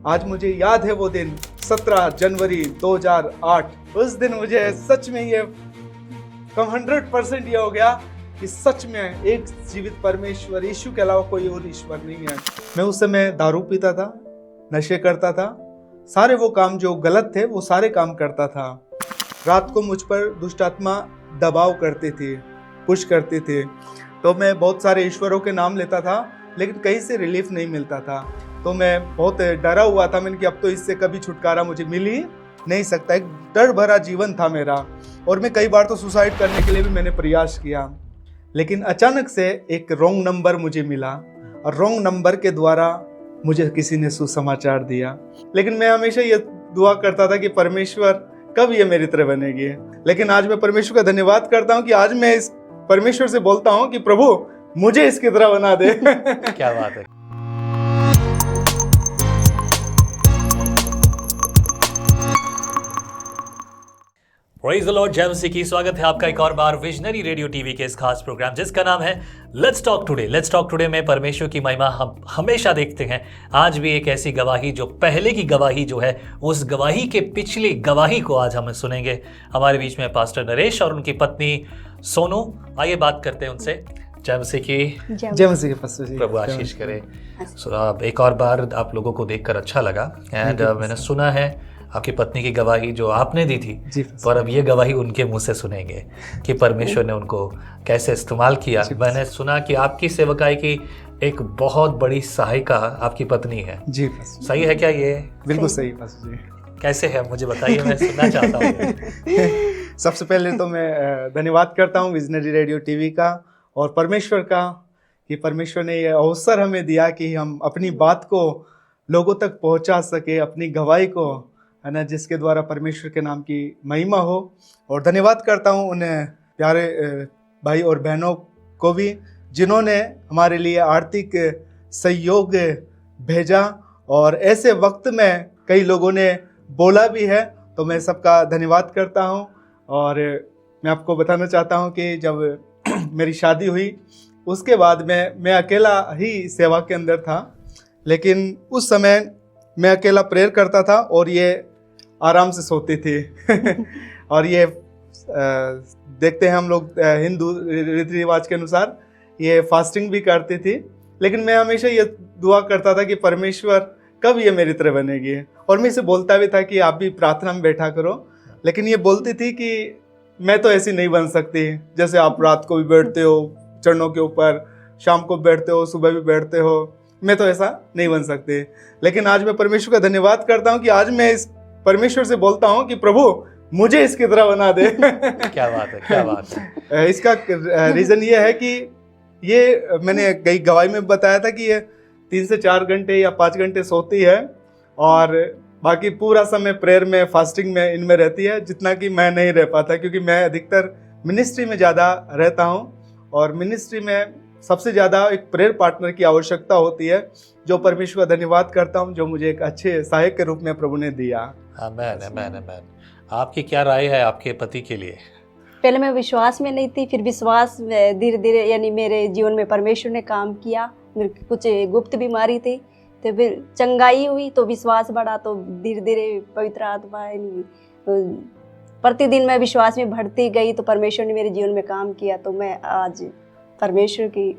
आज मुझे याद है वो दिन 17 जनवरी 2008। उस दिन मुझे सच में ये 100% ये हो गया कि सच में एक जीवित परमेश्वर यीशु के अलावा कोई और ईश्वर नहीं है। मैं उस समय दारू पीता था, नशे करता था, सारे वो काम जो गलत थे वो सारे काम करता था। रात को मुझ पर दुष्ट आत्मा दबाव करती थी, पुश करती थी, तो मैं बहुत सारे ईश्वरों के नाम लेता था लेकिन कहीं से रिलीफ नहीं मिलता था। तो मैं बहुत डरा हुआ था, मैंने कि अब तो इससे कभी छुटकारा मुझे मिल ही नहीं सकता। एक डर भरा जीवन था मेरा और मैं कई बार तो सुसाइड करने के लिए भी मैंने प्रयास किया। लेकिन अचानक से एक रॉन्ग नंबर मुझे मिला और रॉन्ग नंबर के द्वारा मुझे किसी ने सुसमाचार दिया। लेकिन मैं हमेशा ये दुआ करता था कि परमेश्वर कब ये मेरी तरह बनेगी। लेकिन आज मैं परमेश्वर का धन्यवाद करता हूँ कि आज मैं इस परमेश्वर से बोलता हूँ कि प्रभु मुझे इसकी तरह बना दे। क्या बात है। Praise the Lord. जय मसीह की। स्वागत है आपका एक और बार विजनरी रेडियो टीवी के इस खास प्रोग्राम जिसका नाम है let's talk today. Let's talk today में परमेश्वर की महिमा हम हमेशा देखते हैं। आज भी एक ऐसी गवाही जो पहले की गवाही जो है उस गवाही के पिछली गवाही को आज हम सुनेंगे। हमारे बीच में पास्टर नरेश और उनकी पत्नी सोनू। आइए बात करते हैं उनसे। जय मसीह की। जय मसीह के पास प्रभु आशीष करे। एक और बार आप लोगों को देखकर अच्छा लगा एंड मैंने सुना है आपकी पत्नी की गवाही जो आपने दी थी, पर अब ये गवाही उनके मुंह से सुनेंगे कि परमेश्वर ने उनको कैसे इस्तेमाल किया। मैंने सुना कि आपकी सेवकाई की एक बहुत बड़ी सहायिका आपकी पत्नी है। जी सही है क्या ये? बिल्कुल सही पास जी। कैसे है मुझे बताइए, मैं सुनना चाहता हूँ। सबसे पहले तो मैं धन्यवाद करता हूँ विजनरी रेडियो टीवी का और परमेश्वर का कि परमेश्वर ने ये अवसर हमें दिया कि हम अपनी बात को लोगों तक पहुँचा सके, अपनी गवाही को, है ना, जिसके द्वारा परमेश्वर के नाम की महिमा हो। और धन्यवाद करता हूँ उन प्यारे भाई और बहनों को भी जिन्होंने हमारे लिए आर्थिक सहयोग भेजा और ऐसे वक्त में कई लोगों ने बोला भी है, तो मैं सबका धन्यवाद करता हूँ। और मैं आपको बताना चाहता हूँ कि जब मेरी शादी हुई उसके बाद मैं अकेला ही सेवा के अंदर था, लेकिन उस समय मैं अकेला प्रेयर करता था और ये आराम से सोती थी। और ये देखते हैं हम लोग हिंदू रीति रिवाज के अनुसार ये फास्टिंग भी करती थी। लेकिन मैं हमेशा ये दुआ करता था कि परमेश्वर कब ये मेरी तरह बनेगी। और मैं इसे बोलता भी था कि आप भी प्रार्थना में बैठा करो। लेकिन ये बोलती थी कि मैं तो ऐसी नहीं बन सकती, जैसे आप रात को भी बैठते हो चरणों के ऊपर, शाम को बैठते हो, सुबह भी बैठते हो, मैं तो ऐसा नहीं बन सकती। लेकिन आज मैं परमेश्वर का धन्यवाद करता हूँ कि आज मैं इस परमेश्वर से बोलता हूँ कि प्रभु मुझे इसकी तरह बना दे। क्या बात है, क्या बात है। इसका रीज़न ये है कि ये मैंने कई गवाही में बताया था कि ये 3 से 4 घंटे या 5 घंटे सोती है और बाकी पूरा समय प्रेयर में, फास्टिंग में, इनमें रहती है, जितना कि मैं नहीं रह पाता क्योंकि मैं अधिकतर मिनिस्ट्री में ज़्यादा रहता हूँ। और मिनिस्ट्री में सबसे ज़्यादा एक प्रेयर पार्टनर की आवश्यकता होती है, जो परमेश्वर का धन्यवाद करता हूँ जो मुझे एक अच्छे सहायक के रूप में प्रभु ने दिया। आमीन, आमीन, आमीन। आपकी क्या राय है आपके पति के लिए? पहले मैं विश्वास में नहीं थी, फिर विश्वास धीरे धीरे यानी मेरे जीवन में परमेश्वर ने काम किया। मेरे कुछ गुप्त बीमारी थी तो फिर चंगाई हुई तो विश्वास बढ़ा, तो धीरे धीरे पवित्र आत्मा प्रतिदिन मैं विश्वास में बढ़ती गई तो परमेश्वर ने मेरे जीवन में काम किया। तो मैं आज परमेश्वर की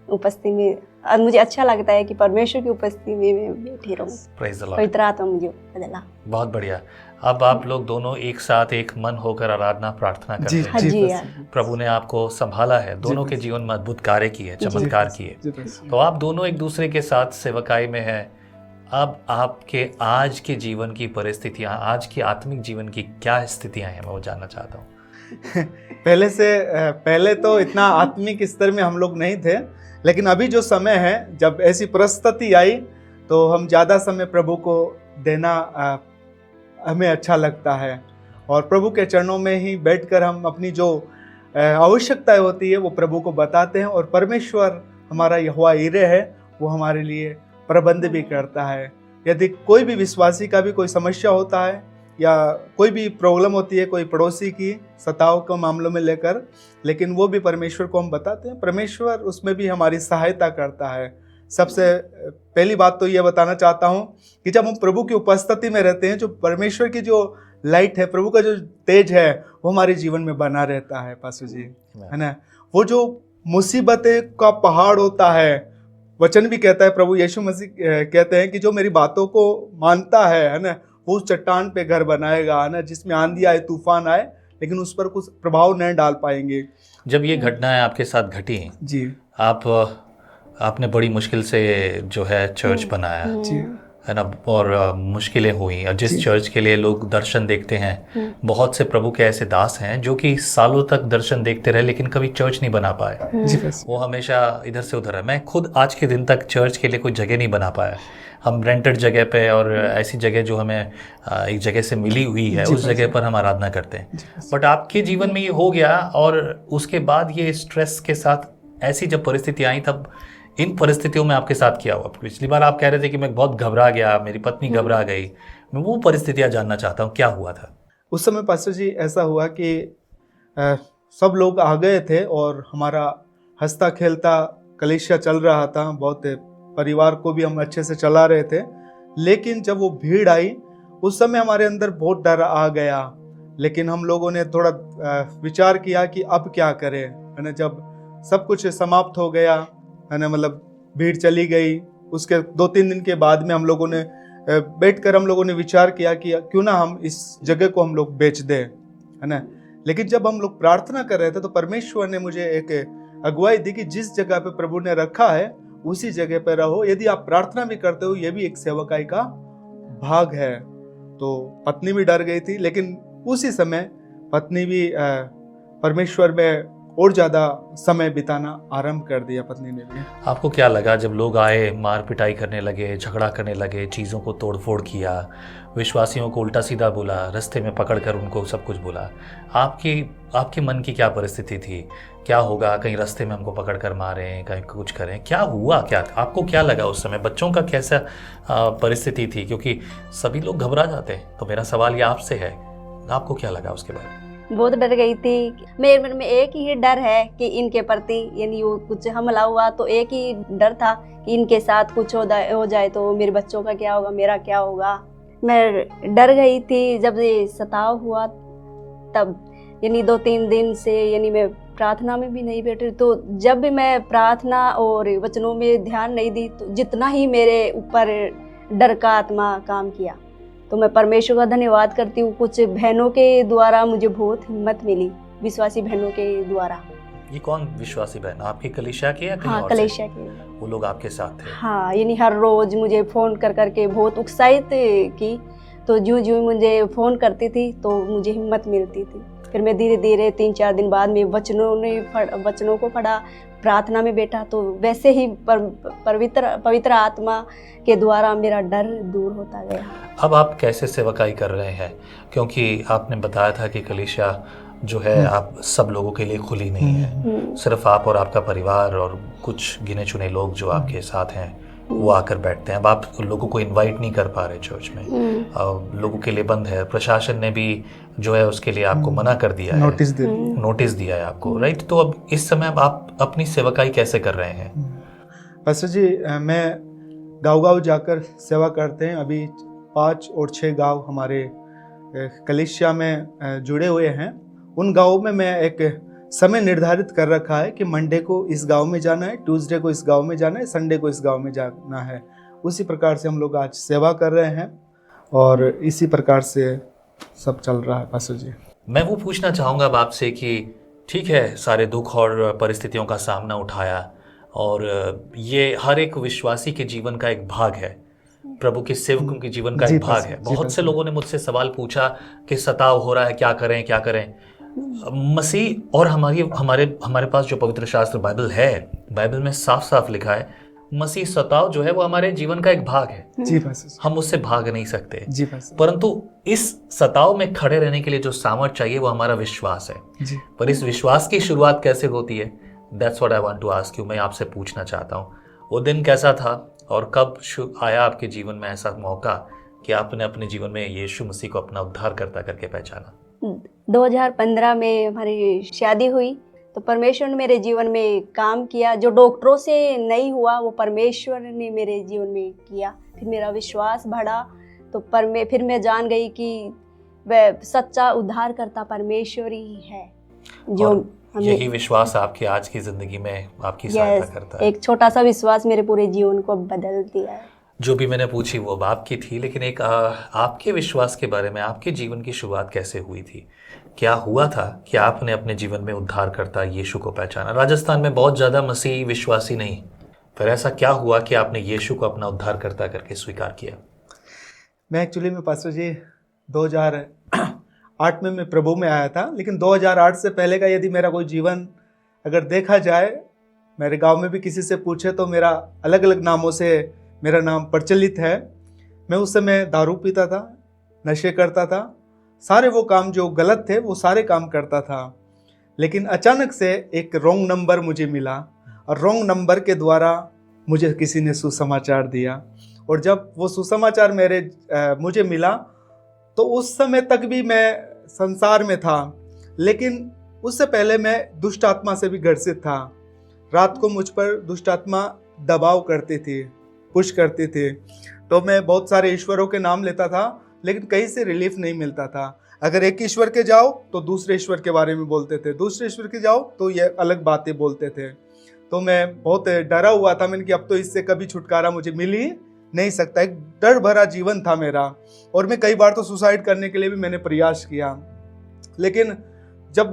उपस्थिति में, आज मुझे अच्छा लगता है कि परमेश्वर की उपस्थिति में मैं बैठी रहूं। Praise the Lord. पवित्र आत्मा मुझे बदला। बहुत बढ़िया। अब आप लोग दोनों एक साथ एक मन होकर आराधना प्रार्थना करते हैं। हाँ जी, प्रभु ने आपको संभाला है, दोनों के जीवन में अद्भुत कार्य किए, चमत्कार किए। तो आप दोनों एक दूसरे के साथ सेवकाई में हैं। अब आपके आज के जीवन की परिस्थितियां, आज की आत्मिक जीवन की क्या स्थितियां हैं, मैं वो जानना चाहता हूँ। पहले तो इतना आत्मिक स्तर में हम लोग नहीं थे, लेकिन अभी जो समय है, जब ऐसी परिस्थिति आई तो हम ज़्यादा समय प्रभु को देना हमें अच्छा लगता है। और प्रभु के चरणों में ही बैठकर हम अपनी जो आवश्यकताएं होती है वो प्रभु को बताते हैं। और परमेश्वर हमारा यहोवा यीरे है, वो हमारे लिए प्रबंध भी करता है। यदि कोई भी विश्वासी का भी कोई समस्या होता है या कोई भी प्रॉब्लम होती है, कोई पड़ोसी की सताव को मामलों में लेकर, लेकिन वो भी परमेश्वर को हम बताते हैं, परमेश्वर उसमें भी हमारी सहायता करता है। सबसे पहली बात तो ये बताना चाहता हूँ कि जब हम प्रभु की उपस्थिति में रहते हैं, जो परमेश्वर की जो लाइट है, प्रभु का जो तेज है, वो हमारे जीवन में बना रहता है पास्टर जी, है ना। वो जो मुसीबतें का पहाड़ होता है, वचन भी कहता है, प्रभु यीशु मसीह कहते हैं कि जो मेरी बातों को मानता है ना, वो उस चट्टान पे घर बनाएगा, है ना, जिसमें आंधी आए तूफान आए लेकिन उस पर कुछ प्रभाव नहीं डाल पाएंगे। जब ये घटनाएं आपके साथ घटी जी, आपने बड़ी मुश्किल से जो है चर्च बनाया, जी, है ना, और मुश्किलें हुई, और जिस चर्च के लिए लोग दर्शन देखते हैं, बहुत से प्रभु के ऐसे दास हैं जो कि सालों तक दर्शन देखते रहे लेकिन कभी चर्च नहीं बना पाए। जी बस। वो हमेशा इधर से उधर है। मैं खुद आज के दिन तक चर्च के लिए कोई जगह नहीं बना पाया। हम रेंटेड जगह पे और ऐसी जगह जो हमें एक जगह से मिली हुई है, उस जगह पर हम आराधना करते हैं। बट आपके जीवन में ये हो गया, और उसके बाद ये स्ट्रेस के साथ ऐसी जब परिस्थिति आई, तब इन परिस्थितियों में आपके साथ क्या हुआ? पिछली बार आप कह रहे थे कि मैं बहुत घबरा गया, मेरी पत्नी घबरा गई। मैं वो परिस्थितियां जानना चाहता हूँ, क्या हुआ था उस समय पास्टर जी? ऐसा हुआ कि सब लोग आ गए थे और हमारा हंसता खेलता कलीसिया चल रहा था, बहुत परिवार को भी हम अच्छे से चला रहे थे। लेकिन जब वो भीड़ आई, उस समय हमारे अंदर बहुत डर आ गया। लेकिन हम लोगों ने थोड़ा विचार किया कि अब क्या करें, है ना। जब सब कुछ समाप्त हो गया, है ना, मतलब भीड़ चली गई, उसके 2-3 दिन के बाद में हम लोगों ने बैठकर हम लोगों ने विचार किया कि क्यों ना हम इस जगह को हम लोग बेच दें, है ना। लेकिन जब हम लोग प्रार्थना कर रहे थे तो परमेश्वर ने मुझे एक अगुवाई दी कि जिस जगह पे प्रभु ने रखा है उसी जगह पे रहो। यदि आप प्रार्थना भी करते हो, ये भी एक सेवकाई का भाग है। तो पत्नी भी डर गई थी, लेकिन उसी समय पत्नी भी परमेश्वर में और ज़्यादा समय बिताना आरंभ कर दिया, पत्नी ने भी। आपको क्या लगा जब लोग आए, मार पिटाई करने लगे, झगड़ा करने लगे, चीज़ों को तोड़ फोड़ किया, विश्वासियों को उल्टा सीधा बोला, रास्ते में पकड़कर उनको सब कुछ बोला? आपके मन की क्या परिस्थिति थी? क्या होगा, कहीं रास्ते में हमको पकड़ कर मारें, कहीं कुछ करें? क्या हुआ, क्या आपको क्या लगा उस समय? बच्चों का कैसा परिस्थिति थी? क्योंकि सभी लोग घबरा जाते हैं। तो मेरा सवाल ये आपसे है, आपको क्या लगा उसके बाद? बहुत डर गई थी। मेरे मन में एक ही डर है कि इनके प्रति, यानी वो कुछ हमला हुआ तो एक ही डर था कि इनके साथ कुछ हो जाए तो मेरे बच्चों का क्या होगा, मेरा क्या होगा। मैं डर गई थी। जब ये सताव हुआ तब, यानी 2-3 दिन से, यानी मैं प्रार्थना में भी नहीं बैठी। तो जब भी मैं प्रार्थना और वचनों में ध्यान नहीं दी, तो जितना ही मेरे ऊपर डर का आत्मा काम किया। तो मैं परमेश्वर का धन्यवाद करती हूँ। कुछ बहनों के द्वारा मुझे बहुत हिम्मत मिली, विश्वासी बहनों के द्वारा। ये कौन विश्वासी बहन? आपकी कलीसिया की या कहीं हाँ, और से? कलीसिया के। वो लोग आपके साथ थे? हाँ, यानी हर रोज मुझे फ़ोन कर करके बहुत उत्साहित की। तो ज्यों मुझे फ़ोन करती थी तो मुझे हिम्मत मिलती थी। फिर मैं धीरे धीरे 3-4 दिन बाद में वचनों को पढ़ा, प्रार्थना में बैठा, तो वैसे ही पवित्र आत्मा के द्वारा मेरा डर दूर होता गया। अब आप कैसे सेवकाई कर रहे हैं? क्योंकि आपने बताया था कि कलीसिया जो है आप सब लोगों के लिए खुली नहीं है, सिर्फ आप और आपका परिवार और कुछ गिने चुने लोग जो आपके साथ हैं वो आकर बैठते हैं। अब आप लोगों को इनवाइट नहीं कर पा रहे चर्च में, लोगों के लिए बंद है। प्रशासन ने भी जो है उसके लिए आपको मना कर दिया है, नोटिस दिया है आपको, राइट? तो अब इस समय अब आप अपनी सेवकाई कैसे कर रहे हैं? पास्टर जी, मैं गाँव जाकर सेवा करते हैं। अभी 5 और 6 गांव हमारे कलीसिया में जुड़े हुए हैं। उन गाँवों में मैं एक समय निर्धारित कर रखा है कि मंडे को इस गांव में जाना है, ट्यूसडे को इस गांव में जाना है, संडे को इस गांव में जाना है। उसी प्रकार से हम लोग आज सेवा कर रहे हैं और इसी प्रकार से सब चल रहा है पास्टर जी। मैं वो पूछना चाहूँगा अब आपसे कि ठीक है, सारे दुख और परिस्थितियों का सामना उठाया, और ये हर एक विश्वासी के जीवन का एक भाग है, प्रभु के सेवकों के जीवन का एक भाग है। बहुत से लोगों ने मुझसे सवाल पूछा कि सताव हो रहा है, क्या करें। मसीह और हमारे पास जो पवित्र शास्त्र बाइबल है, बाइबल में साफ साफ लिखा है मसीह सताव जो है वो हमारे जीवन का एक भाग है। जी, हम उससे भाग नहीं सकते। जी, परंतु इस सताव में खड़े रहने के लिए जो सामर्थ चाहिए वो हमारा विश्वास है। जी। पर इस विश्वास की शुरुआत कैसे होती है? That's what I want to ask you. मैं आपसे पूछना चाहता हूँ, वो दिन कैसा था और कब आया आपके जीवन में ऐसा मौका कि आपने अपने जीवन में यीशु मसीह को अपना उद्धारकर्ता करके पहचाना? 2015 में हमारी शादी हुई। तो परमेश्वर ने मेरे जीवन में काम किया, जो डॉक्टरों से नहीं हुआ वो परमेश्वर ने मेरे जीवन में किया। फिर मेरा विश्वास बढ़ा, तो फिर मैं जान गई कि वह सच्चा उद्धारकर्ता परमेश्वर ही है जो और हमें, यही विश्वास आपकी आज की जिंदगी में आपकी सहायता करता है। एक छोटा सा विश्वास मेरे पूरे जीवन को बदल दिया है। जो भी मैंने पूछी वो बाप की थी, लेकिन एक आपके विश्वास के बारे में, आपके जीवन की शुरुआत कैसे हुई थी? क्या हुआ था कि आपने अपने जीवन में उद्धारकर्ता यीशु को पहचाना? राजस्थान में बहुत ज़्यादा मसीही विश्वासी नहीं, फिर ऐसा क्या हुआ कि आपने यीशु को अपना उद्धारकर्ता करके स्वीकार किया? मैं एक्चुअली में पास्टर जी 2008 में मैं प्रभु में आया था, लेकिन 2008 से पहले का यदि मेरा कोई जीवन अगर देखा जाए, मेरे गांव में भी किसी से पूछे तो मेरा अलग अलग नामों से मेरा नाम प्रचलित है। मैं उस समय दारू पीता था, नशे करता था, सारे वो काम जो गलत थे वो सारे काम करता था। लेकिन अचानक से एक रॉन्ग नंबर मुझे मिला और रॉन्ग नंबर के द्वारा मुझे किसी ने सुसमाचार दिया। और जब वो सुसमाचार मुझे मिला तो उस समय तक भी मैं संसार में था, लेकिन उससे पहले मैं दुष्ट आत्मा से भी ग्रसित था। रात को मुझ पर दुष्ट आत्मा दबाव करती थी, पुश करती थी, तो मैं बहुत सारे ईश्वरों के नाम लेता था, लेकिन कहीं से रिलीफ नहीं मिलता था। अगर एक ईश्वर के जाओ तो दूसरे ईश्वर के बारे में बोलते थे, दूसरे ईश्वर के जाओ तो ये अलग बातें बोलते थे। तो मैं बहुत डरा हुआ था, मैंने कि अब तो इससे कभी छुटकारा मुझे मिल ही नहीं सकता। एक डर भरा जीवन था मेरा, और मैं कई बार तो सुसाइड करने के लिए भी मैंने प्रयास किया। लेकिन जब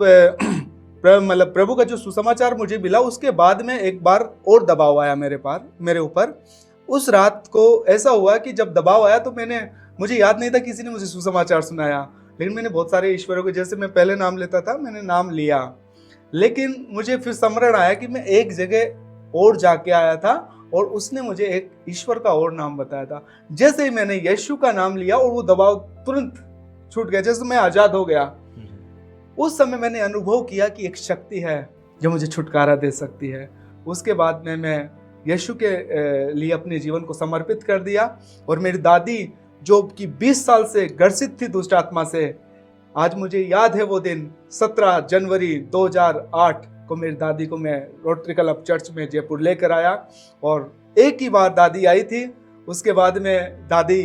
प्रभु का जो सुसमाचार मुझे मिला, उसके बाद में एक बार और दबाव आया मेरे ऊपर। उस रात को ऐसा हुआ कि जब दबाव आया तो मुझे याद नहीं था किसी ने मुझे सुसमाचार सुनाया, लेकिन मैंने बहुत सारे ईश्वरों के, जैसे मैं पहले नाम लेता था, मैंने नाम लिया। लेकिन मुझे फिर स्मरण आया कि मैं एक जगह और जाके आया था और उसने मुझे एक ईश्वर का और नाम बताया था। जैसे ही मैंने यीशु का नाम लिया और वो दबाव तुरंत छूट गया, जैसे मैं आजाद हो गया। उस समय मैंने अनुभव किया कि एक शक्ति है जो मुझे छुटकारा दे सकती है। उसके बाद में मैं यीशु के लिए अपने जीवन को समर्पित कर दिया। और मेरी दादी जो कि 20 साल से ग्रसित थी दुष्ट आत्मा से, आज मुझे याद है वो दिन 17 जनवरी 2008 को मेरी दादी को मैं रोटरी क्लब चर्च में जयपुर लेकर आया। और एक ही बार दादी आई थी, उसके बाद में दादी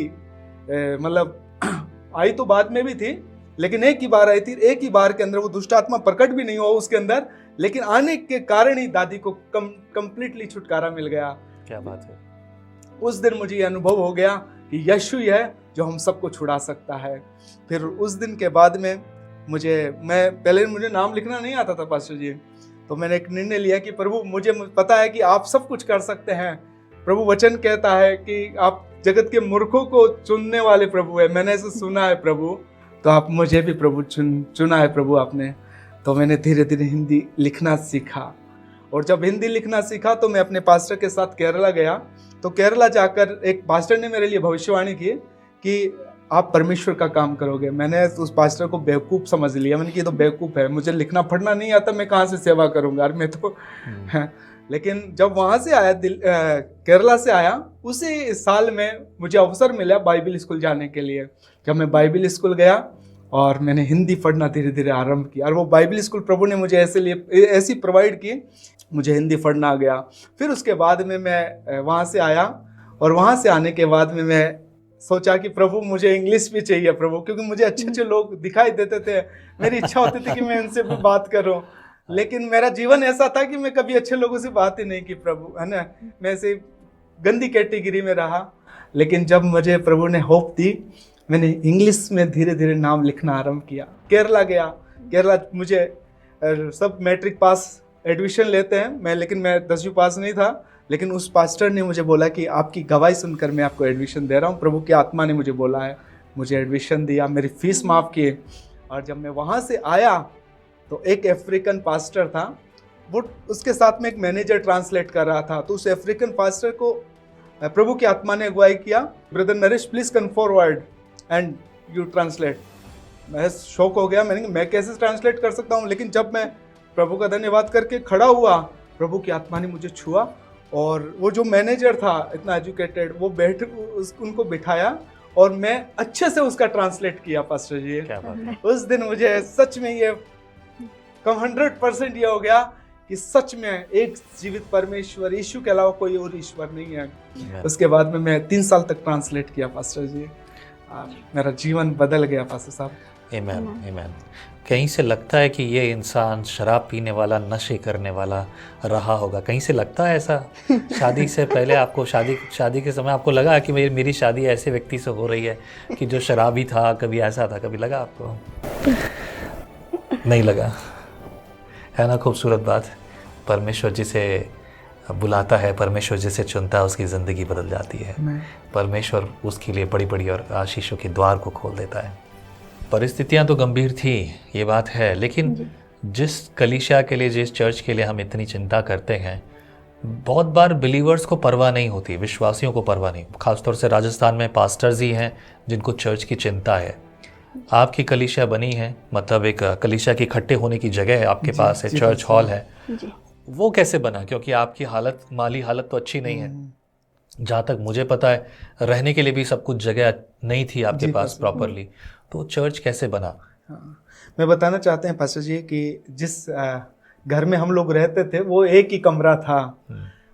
आई तो बाद में भी थी, लेकिन एक ही बार आई थी। एक ही बार के अंदर वो दुष्ट आत्मा प्रकट भी नहीं हुआ उसके अंदर, लेकिन आने के कारण ही दादी को कंप्लीटली छुटकारा मिल गया। क्या बात है। उस दिन मुझे ये अनुभव हो गया कि यीशु ही है जो हम सबको छुड़ा सकता है। फिर उस दिन के बाद में पहले मुझे नाम लिखना नहीं आता था पास्टर जी, तो मैंने एक निर्णय लिया कि प्रभु मुझे पता है कि आप सब कुछ कर सकते हैं। प्रभु वचन कहता है कि आप जगत के मूर्खों को चुनने वाले प्रभु है। मैंने ऐसा सुना है प्रभु, तो आप मुझे भी प्रभु चुना है प्रभु आपने। तो मैंने धीरे धीरे हिंदी लिखना सीखा, और जब हिंदी लिखना सीखा तो मैं अपने पास्टर के साथ केरला गया। तो केरला जाकर एक पास्टर ने मेरे लिए भविष्यवाणी की कि आप परमेश्वर का काम करोगे। मैंने उस पास्टर को बेवकूफ़ समझ लिया, मैंने कि ये तो बेवकूफ़ है, मुझे लिखना पढ़ना नहीं आता, मैं कहाँ से सेवा करूँगा यार मैं तो लेकिन जब वहाँ से आया केरला से आया, उसी साल में मुझे अवसर मिला बाइबल स्कूल जाने के लिए। जब मैं बाइबल स्कूल गया और मैंने हिंदी पढ़ना धीरे धीरे आरंभ किया, और वो बाइबल स्कूल प्रभु ने मुझे ऐसी प्रोवाइड की, मुझे हिंदी पढ़ना आ गया। फिर उसके बाद में मैं वहाँ से आया, और वहाँ से आने के बाद में मैं सोचा कि प्रभु मुझे इंग्लिश भी चाहिए प्रभु, क्योंकि मुझे अच्छे अच्छे लोग दिखाई देते थे। मेरी इच्छा होती थी कि मैं इनसे भी बात करूं, लेकिन मेरा जीवन ऐसा था कि मैं कभी अच्छे लोगों से बात ही नहीं की प्रभु, है ना। मैं ऐसे गंदी कैटेगरी में रहा। लेकिन जब मुझे प्रभु ने होप दी, मैंने इंग्लिश में धीरे धीरे नाम लिखना आरंभ किया। केरला गया, केरला मुझे सब मैट्रिक पास एडमिशन लेते हैं, लेकिन मैं 10वीं पास नहीं था। लेकिन उस पास्टर ने मुझे बोला कि आपकी गवाही सुनकर मैं आपको एडमिशन दे रहा हूँ, प्रभु की आत्मा ने मुझे बोला है। मुझे एडमिशन दिया, मेरी फीस माफ़ किए। और जब मैं वहाँ से आया तो एक अफ्रीकन पास्टर था, वो उसके साथ में एक मैनेजर ट्रांसलेट कर रहा था। तो उस अफ्रीकन पास्टर को प्रभु की आत्मा ने अगुवाई किया, brother Naresh please come forward and you translate. मैं शौक हो गया, मैं कैसे ट्रांसलेट कर सकता हूँ। लेकिन जब मैं प्रभु का धन्यवाद करके खड़ा हुआ, प्रभु की आत्मा ने मुझे छुआ, और वो जो मैनेजर था इतना एजुकेटेड, वो उनको बिठाया और मैं अच्छे से उसका ट्रांसलेट किया पास्टर जी। क्या बात है। उस दिन मुझे सच में ये कम 100% ये हो गया कि सच में एक जीवित परमेश्वर यीशु के अलावा कोई और ईश्वर नहीं है। उसके बाद में मैं 3 साल तक ट्रांसलेट किया पास्टर जी, मेरा जीवन बदल गया पास्टर साहब। आमीन, आमीन। कहीं से लगता है कि ये इंसान शराब पीने वाला, नशे करने वाला रहा होगा, कहीं से लगता है ऐसा? शादी से पहले आपको, शादी के समय आपको लगा कि मेरी शादी ऐसे व्यक्ति से हो रही है कि जो शराबी था, कभी ऐसा था, कभी लगा आपको? नहीं लगा, है ना? खूबसूरत बात। परमेश्वर जिसे बुलाता है, परमेश्वर जिसे चुनता है, उसकी ज़िंदगी बदल जाती है। परमेश्वर उसके लिए बड़ी बड़ी और आशीषों के द्वार को खोल देता है। परिस्थितियां तो गंभीर थी, ये बात है, लेकिन जिस कलीसिया के लिए, जिस चर्च के लिए हम इतनी चिंता करते हैं, बहुत बार बिलीवर्स को परवाह नहीं होती, विश्वासियों को परवाह नहीं। खासतौर से राजस्थान में पास्टर्स ही हैं जिनको चर्च की चिंता है। आपकी कलीसिया बनी है, मतलब एक कलीसिया की इकट्ठे होने की जगह है, आपके पास है, चर्च हॉल है। वो कैसे बना? क्योंकि आपकी हालत, माली हालत तो अच्छी नहीं है। जहाँ तक मुझे पता है, रहने के लिए भी सब कुछ जगह नहीं थी आपके पास प्रॉपरली, तो चर्च कैसे बना? हाँ, मैं बताना चाहते हैं पास्टर जी कि जिस घर में हम लोग रहते थे वो एक ही कमरा था,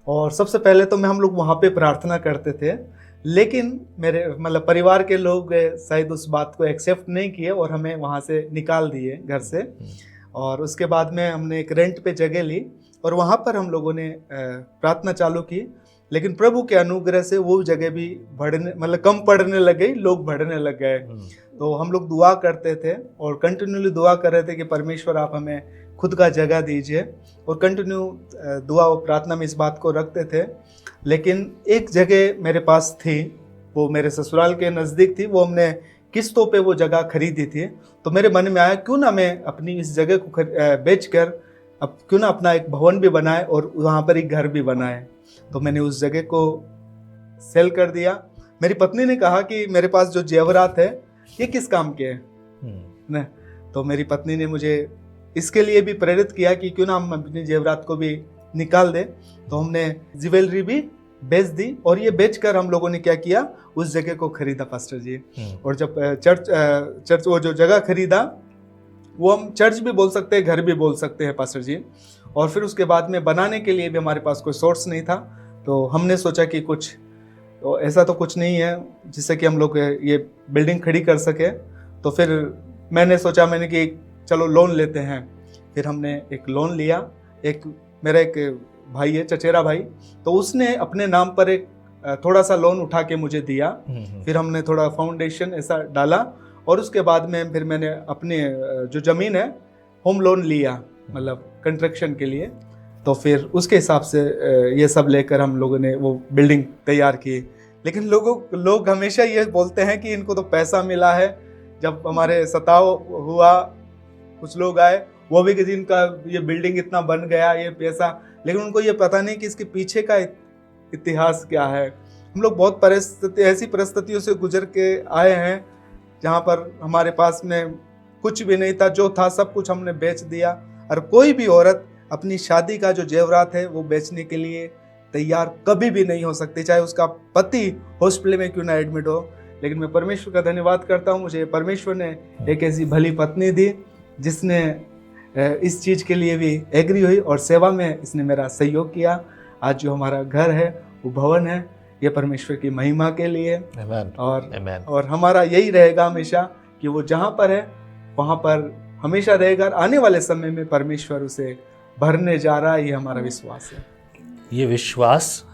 और सबसे पहले तो हम लोग वहाँ पे प्रार्थना करते थे, लेकिन मेरे मतलब परिवार के लोग शायद उस बात को एक्सेप्ट नहीं किए और हमें वहाँ से निकाल दिए घर से। और उसके बाद में हमने एक रेंट पे जगह ली और वहाँ पर हम लोगों ने प्रार्थना चालू की, लेकिन प्रभु के अनुग्रह से वो जगह भी बढ़ने, मतलब कम पड़ने लग गई, लोग बढ़ने लग गए। तो हम लोग दुआ करते थे और कंटिन्यूली दुआ कर रहे थे कि परमेश्वर आप हमें खुद का जगह दीजिए, और कंटिन्यू दुआ और प्रार्थना में इस बात को रखते थे। लेकिन एक जगह मेरे पास थी, वो मेरे ससुराल के नज़दीक थी, वो हमने किस्तों पे वो जगह खरीदी थी। तो मेरे मन में आया क्यों ना मैं अपनी इस जगह को बेचकर अब क्यों ना अपना एक भवन भी बनाए और वहाँ पर एक घर भी बनाए। तो मैंने उस जगह को सेल कर दिया। मेरी पत्नी ने कहा कि मेरे पास जो जेवरात है ये किस काम के हैं ना, तो मेरी पत्नी ने मुझे इसके लिए भी प्रेरित किया कि क्यों ना हम अपनी जेवरात को भी निकाल दें। तो हमने ज्वेलरी भी बेच दी, और ये बेचकर हम लोगों ने क्या किया, उस जगह को खरीदा पास्टर जी। और जब चर्च वो जो जगह खरीदा, वो हम चर्च भी बोल सकते हैं, घर भी बोल सकते हैं पास्टर जी। और फिर उसके बाद में बनाने के लिए भी हमारे पास कोई सोर्स नहीं था, तो हमने सोचा कि कुछ तो ऐसा तो कुछ नहीं है जिससे कि हम लोग ये बिल्डिंग खड़ी कर सके। तो फिर मैंने सोचा, मैंने कि चलो लोन लेते हैं। फिर हमने एक लोन लिया। मेरा एक भाई है, चचेरा भाई, तो उसने अपने नाम पर एक थोड़ा सा लोन उठा के मुझे दिया। फिर हमने थोड़ा फाउंडेशन ऐसा डाला, और उसके बाद में फिर मैंने अपने जो ज़मीन है होम लोन लिया, मतलब कंस्ट्रक्शन के लिए। तो फिर उसके हिसाब से ये सब लेकर हम लोगों ने वो बिल्डिंग तैयार की। लेकिन लोग हमेशा ये बोलते हैं कि इनको तो पैसा मिला है। जब हमारे सताव हुआ, कुछ लोग आए, वो भी कि जिनका ये बिल्डिंग इतना बन गया, ये पैसा, लेकिन उनको ये पता नहीं कि इसके पीछे का इतिहास क्या है। हम लोग बहुत ऐसी परिस्थितियों से गुजर के आए हैं जहाँ पर हमारे पास में कुछ भी नहीं था, जो था सब कुछ हमने बेच दिया। और कोई भी औरत अपनी शादी का जो जेवरात है वो बेचने के लिए तैयार कभी भी नहीं हो सकती, चाहे उसका पति हॉस्पिटल में क्यों ना एडमिट हो। लेकिन मैं परमेश्वर का धन्यवाद करता हूँ, मुझे परमेश्वर ने एक ऐसी भली पत्नी दी जिसने इस चीज़ के लिए भी एग्री हुई और सेवा में इसने मेरा सहयोग किया। आज जो हमारा घर है, वो भवन है, ये परमेश्वर की महिमा के लिए। और हमारा यही रहेगा हमेशा कि वो जहाँ पर है वहाँ पर हमेशा रहेगा। आने वाले समय में परमेश्वर उसे भरने जा रहा है, ये हमारा विश्वास है। ये विश्वास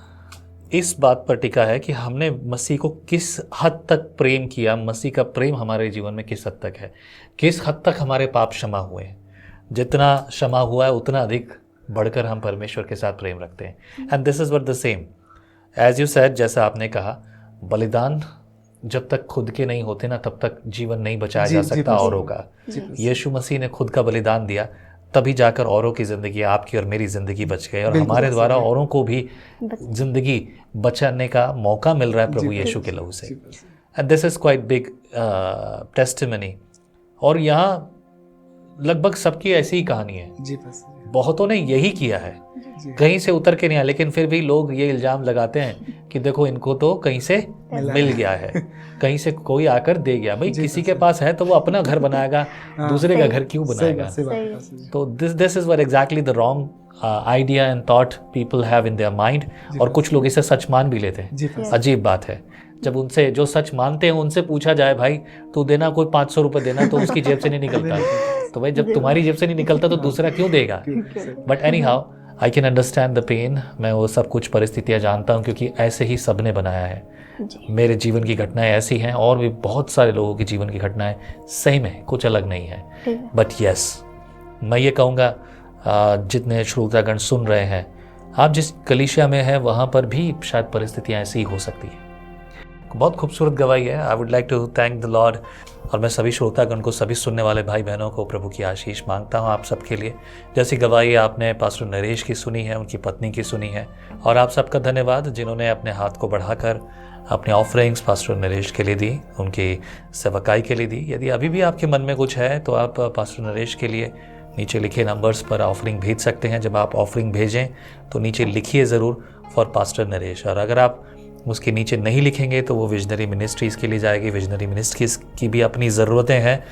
इस बात पर टिका है कि हमने मसीह को किस हद तक प्रेम किया, मसीह का प्रेम हमारे जीवन में किस हद तक है, किस हद तक हमारे पाप क्षमा हुए हैं। जितना क्षमा हुआ है उतना अधिक बढ़कर हम परमेश्वर के साथ प्रेम रखते हैं। And this is what the same as you said, जैसा आपने कहा, बलिदान जब तक खुद के नहीं होते ना, तब तक जीवन नहीं बचाया जा सकता औरों का। यीशु मसीह ने खुद का बलिदान दिया, तभी जाकर औरों की ज़िंदगी, आपकी और मेरी ज़िंदगी बच गई, और हमारे द्वारा औरों को भी ज़िंदगी बचाने का मौका मिल रहा है प्रभु यीशु के लहू से। And this is quite big testimony. और यहाँ लगभग सबकी ऐसी ही कहानी है। बहुतों ने यही किया है, जी। कहीं से उतर के नहीं आया, लेकिन फिर भी लोग ये इल्जाम लगाते हैं कि देखो इनको तो कहीं से मिल गया है, कहीं से कोई आकर दे गया। भाई जी, किसी के पास है तो वो अपना घर बनाएगा, दूसरे का घर क्यों सही बनाएगा? बात, सही बात, सही। सही। तो this is were exactly the wrong idea and thought people have in their mind, और कुछ लोग इसे सच मान भी लेते हैं। जी फादर। अजीब बात है, जब उनसे जो सच मानते हैं उनसे पूछा जाए भाई तू देना कोई 500 रुपये देना, तो उसकी जेब से नहीं निकलता। तो भाई जब तुम्हारी जेब से नहीं निकलता तो दूसरा क्यों देगा? But anyhow I can understand the pain. मैं वो सब कुछ परिस्थितियाँ जानता हूँ, क्योंकि ऐसे ही सब ने बनाया है। जी। मेरे जीवन की घटनाएं ऐसी हैं, और भी बहुत सारे लोगों के जीवन की घटनाएं सही में कुछ अलग नहीं है। ठीक है। बट यस, मैं ये कहूँगा जितने श्रोतागण सुन रहे हैं, आप जिस कलीसिया में हैं वहाँ पर भी शायद परिस्थितियाँ ऐसी ही हो सकती है। बहुत खूबसूरत गवाही है। I would like to thank the Lord, और मैं सभी श्रोतागण को, सभी सुनने वाले भाई बहनों को प्रभु की आशीष मांगता हूँ आप सबके लिए। जैसी गवाही आपने पास्टर नरेश की सुनी है, उनकी पत्नी की सुनी है, और आप सबका धन्यवाद जिन्होंने अपने हाथ को बढ़ाकर अपने ऑफरिंग्स पास्टर नरेश के लिए दी, उनकी सेवकाई के लिए दी। यदि अभी भी आपके मन में कुछ है तो आप पास्टर नरेश के लिए नीचे लिखे नंबर्स पर ऑफरिंग भेज सकते हैं। जब आप ऑफरिंग भेजें तो नीचे लिखिए ज़रूर फॉर पास्टर नरेश, और अगर आप उसके नीचे नहीं लिखेंगे तो वो विजनरी मिनिस्ट्रीज़ के लिए जाएगी। विजनरी मिनिस्ट्रीज़ की भी अपनी ज़रूरतें हैं।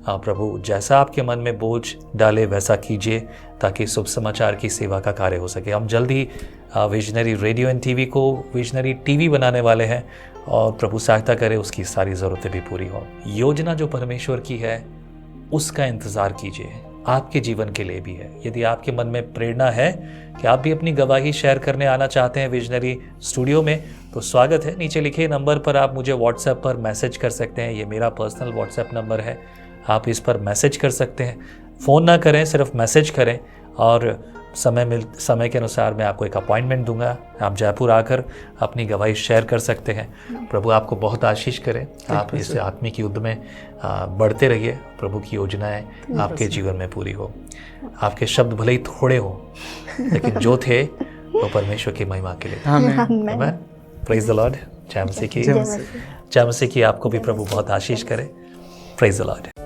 प्रभु जैसा आपके मन में बोझ डाले वैसा कीजिए, ताकि शुभ समाचार की सेवा का कार्य हो सके। हम जल्द ही विजनरी रेडियो एंड टीवी को विजनरी टीवी बनाने वाले हैं, और प्रभु सहायता करे उसकी सारी ज़रूरतें भी पूरी हों। योजना जो परमेश्वर की है उसका इंतज़ार कीजिए, आपके जीवन के लिए भी है। यदि आपके मन में प्रेरणा है कि आप भी अपनी गवाही शेयर करने आना चाहते हैं विजनरी स्टूडियो में, तो स्वागत है। नीचे लिखे नंबर पर आप मुझे व्हाट्सएप पर मैसेज कर सकते हैं। ये मेरा पर्सनल व्हाट्सएप नंबर है, आप इस पर मैसेज कर सकते हैं। फ़ोन ना करें, सिर्फ मैसेज करें, और समय के अनुसार मैं आपको एक अपॉइंटमेंट दूंगा। आप जयपुर आकर अपनी गवाही शेयर कर सकते हैं। प्रभु आपको बहुत आशीष करें। आप इस आत्मिक युद्ध में बढ़ते रहिए। प्रभु की योजनाएं आपके जीवन में पूरी हो। आपके शब्द भले ही थोड़े हो, लेकिन जो थे वो परमेश्वर की महिमा के लिए। आमीन। Praise the Lord. जय मसीह की। जय मसीह। जय मसीह की। आपको भी प्रभु बहुत आशीष करे। Praise the Lord.